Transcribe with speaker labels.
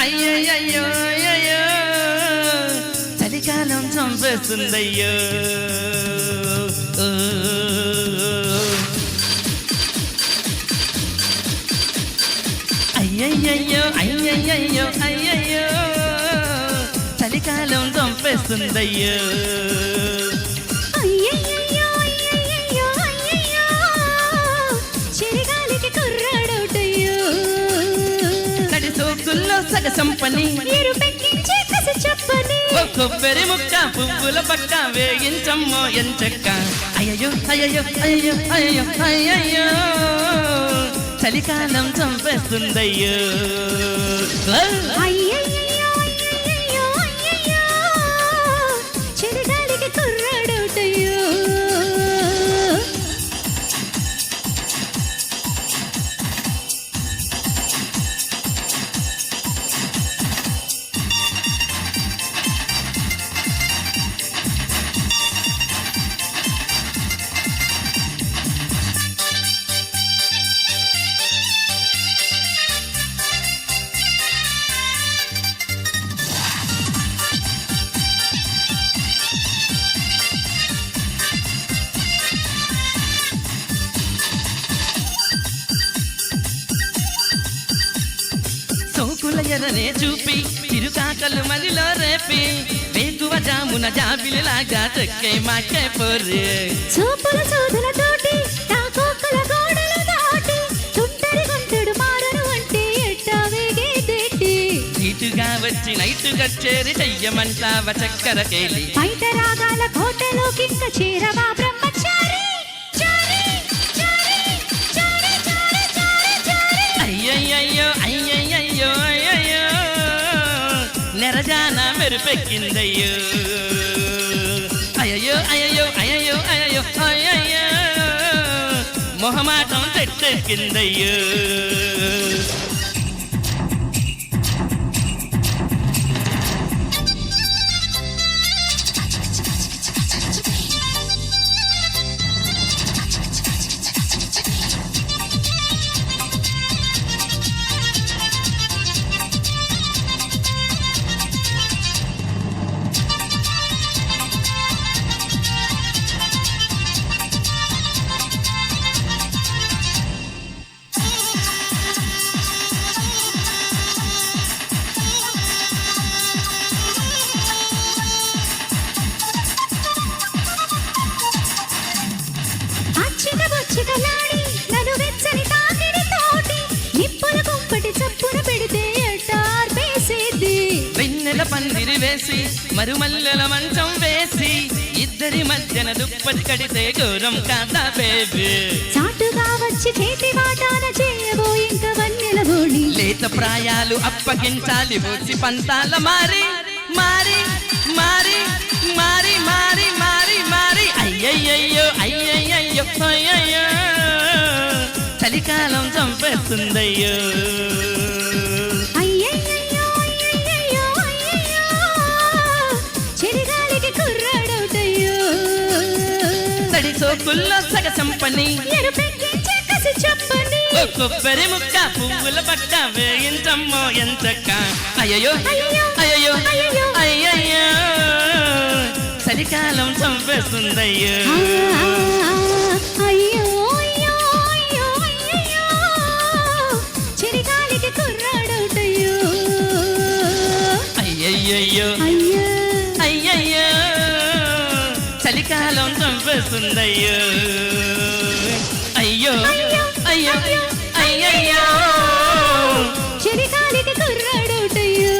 Speaker 1: అయ్యయ్యో అయ్యయ్యో చలికాలం చంపేస్తుందయ్యో అయ్యయ్యో అయ్యయ్యో అయ్యయ్యో చలికాలం చంపేస్తుందయ్యో
Speaker 2: అయ్యయ్యో అయ్యయ్యో అయ్యయ్యో చిరగాలికి కుర్రాడవుటయ్యో
Speaker 1: కడి సోకుల్లో సగసంపని
Speaker 2: ఎరుపెక్కించే కసి చెప్పని
Speaker 1: కొబ్బరి ముక్క పువ్వుల పక్క వేగించమ్మో ఎంచక్క అయ్యయ్యో అయ్యయ్యో అయ్యయ్యో అయ్యయ్యో అయ్యయ్యో చలికాలం చంపేస్తుందయ్యో
Speaker 2: అయ్యయ్యో అయ్యయ్యో అయ్యయ్యో చిరగాలికి కుర్రాడవుటయ్యో
Speaker 1: సోకుల ఎర్రనే చూపి చిరుకాకలు మదిలో రేపి వేకువ జామున జాబిలిలాగా చెక్కే మాకే పోరే
Speaker 2: చూపుల సోదలతోటి నా కోకల గోడలు దాటి తుంటరి గొంతుడు మారను అంటే ఎట్టా వేగేదేటి
Speaker 1: ఇటుగా వచ్చి నైటుగా చేరి చెయ్యమంటావ చక్కర కేలి
Speaker 2: బయట రాగాల కోటలోకింక చేరవా బ్రహ్మచారి చారి చారి చారి చారి చారి చారి
Speaker 1: అయ్యయ్యో అయ్యయ్యో అయ్యయ్యో నెరజాన మెరుపెక్కిందయ్యో అయ్యయ్యో అయ్యయ్యో అయ్యయ్యో అయ్యయ్యో అయ్యయ్యో మొహమాటం తెట్టెక్కిందయ్యో
Speaker 2: చిటబొచ్చిటలాడి నన్ను వెచ్చని తాకిడి తోటి నిప్పుల కుంపటి చప్పున పెడితే ఎట్టార్పేసేది
Speaker 1: వెన్నెల పందిరి వేసి మరుమల్లెల మంచం వేసి ఇద్దరి మధ్యన దుప్పటి కడితే ఘోరం కాదా బేబీ
Speaker 2: చాటుగా వచ్చి చేతి వాటాన చేయబో ఇంక వన్నెల బోడి
Speaker 1: లేత ప్రాయాలు అప్పగించాలి వచ్చి పంతాల మారి మారి మారి మారి మారి మారి మారి అయ్యయ్యో అయ్యయ్యో అయ్యయ్యో చలికాలం చంపేస్తుందయ్యో
Speaker 2: అయ్యయ్యో అయ్యయ్యో అయ్యయ్యో చిరగాలికి కుర్రాడవుటయ్యో
Speaker 1: తడి సోకుల్లో సగసంపని
Speaker 2: ఎరుపెక్కించే కసి చెప్పని
Speaker 1: కొబ్బరి ముక్క పువ్వుల పక్క వేయించమ్మో ఎంచక్క అయ్యయ్యో
Speaker 2: అయ్యయ్యో
Speaker 1: అయ్యయ్యో
Speaker 2: అయ్యయ్యో
Speaker 1: అయ్యయ్యో చలికాలం చంపేస్తుందయ్యో
Speaker 2: అయ్యో అయ్యో అయ్యో అయ్యయ్యో చిరగాలికి కుర్రాడవుటయ్యో
Speaker 1: అయ్యయ్యో
Speaker 2: అయ్యో
Speaker 1: అయ్యయ్యో చలికాలం చంపేస్తుందయ్యో అయ్యో అయ్యో అయ్యయ్యో
Speaker 2: చిరగాలికి కుర్రాడవుటయ్యో